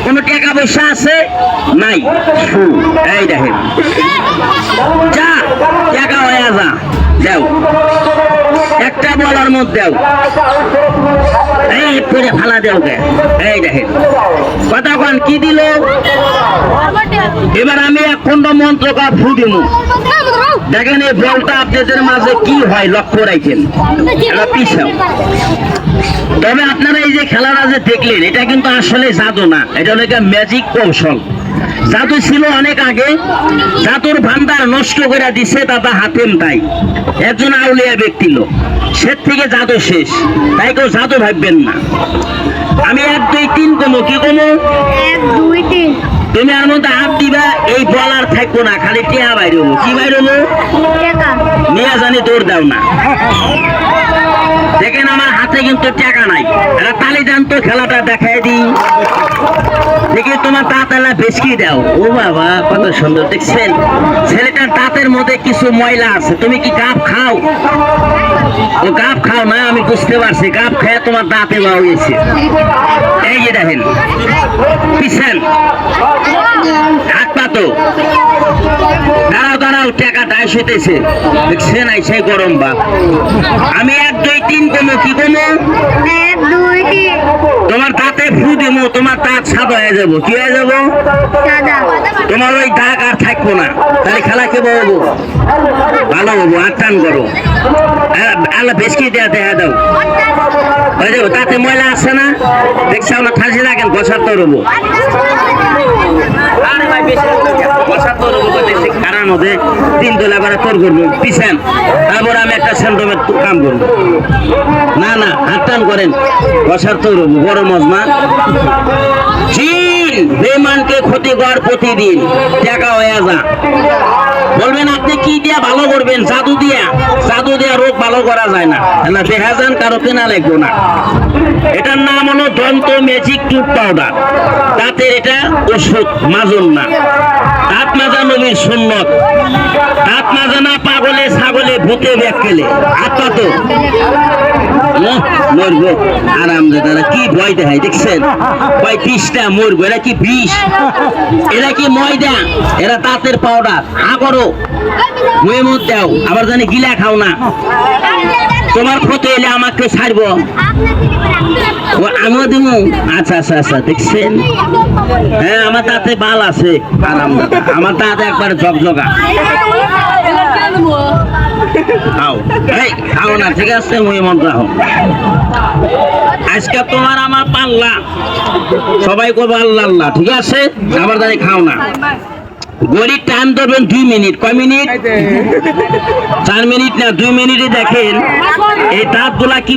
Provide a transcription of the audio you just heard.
কোনো টাকা পয়সা আছে নাই, এই দেখেন যা টাকা হয়ে যা দেও, একটা বলার মধ্যে দেও, এই করে ফালা দেও কে, এই দেখেন কতক্ষণ কি দিল। এবার আমি এক খন্ড মন্ত্র কা ফু দিব, দেখেন এই বলটা আপনাদের মাঝে কি হয় লক্ষ্য রাখেন, এটা পিছাও। তবে আপনারা এই যে খেলাটা যে দেখলেন এটা কিন্তু আসলে জাদু না, এটা হলো একটা ম্যাজিক কৌশল। জাদু ছিল অনেক আগে, জাদুর ভান্ডার নষ্ট করে দিছে দাদা হাতেম তাই একজন আউলিয়া ব্যক্তি লোক, সে থেকে জাদু শেষ, তাই কেউ জাদু ভাববেন না। আমি 1 2 3 কমো, কি কমো 1 2 3, তুমি আর মধ্যে হাত দিবা, এই বলার থাকবো না, খালি টিয়া বাইরে হবো, কি বাইরে হবো টাকা নিয়ে জানি দৌড় দাও না। দেখেন আমার হাতে কিন্তু টাকা নাই, এরা তালি জানতো খেলাটা দেখাই দিই, দেখি তোমার দাঁতালা বেশি দাও। ও বাবা কত সুন্দর, দেখছেন ছেলেটার দাঁতের মধ্যে কিছু ময়লা আছে, তুমি কি গাপ খাও? ও গাপ খাও না, আমি বুঝতে পারছি, গাপ খেয়ে তোমার দাঁতে বা হয়েছে। এই যে দেখেন পিছন হাত পাতো, দাঁড়াও দাঁড়াও, টাকা ডাইস হইতেছে, দেখছেন আইসে গরম বাপ। আমি 1 2 3 কমো, কি কমো 1 2 3, তোমার দাঁতে ফু দিব, তোমার দাঁত সাদা হয়ে যাবো, কি হয়ে যাবো সাদা তোমার ওই দাগ আর থাকবো না, তাহলে খেলা কে বলবো ভালো হবো। আর টান করো, আল্লাহ বেশকি দেয়া দেখা দাও, ওই যাবো তাতে ময়লা আসছে না, দেখছাও না থালছি রাখেন বসার তো রবো, আরে ভাই বেশি বসার তো রবো, বেশি খারাপ হবে 3 দোলা করে তোর করবো পিছান, তারপর আমি একটা সেন্টমের কাম করবো। না না হাত টান করেন, বসার তো রবো বড় মজমা। জিন বেমানকে ক্ষতি কর প্রতিদিন, টাকা হয়ে যা। বলবেন আপনি কি দিয়া ভালো করবেন? জাদু দিয়া, জাদু দিয়া রোগ ভালো করা যায় না, না দেখা যান কারো কেনা লাগবো না। এটার নাম হলো দন্ত ম্যাজিক টুথ পাউডার, দাঁতের এটা ওষুধ, মাজন না। দাঁত মাজা নবীর সুন্নত, দাঁত মাজা না পাগলে ছাগলে ভূতে ব্যাককেলে আত্মা তো মরবো আরাম দাদা, কি ভয় দেখায় দেখছেন, 35টা মরবো, এরা কি বিষ, এরা কি ময়দা, এরা দাঁতের পাউডার। হা করো মুয়ে মত দাও, আবার জানি গিলা খাও না, তোমার ক্ষতি এলে আমাকে ছাড়বো, আমিও দিব। আচ্ছা আচ্ছা আচ্ছা দেখছেন, হ্যাঁ আমার দাঁতে বাল আছে, আরাম দাদা আমার দাঁত একবার জগজগা। খাও এই খাও না, ঠিক আছে মুই মন্ত্র হোক। আজকে তোমার আমার পাল্লা, সবাই করবো আল্লাহ আল্লাহ, ঠিক আছে আবার জানি খাও না। গড়ির টাইম ধরবেন 2 মিনিট, কয় মিনিট 4 মিনিট না 2 মিনিটে দেখেন এই দাঁত গুলা কি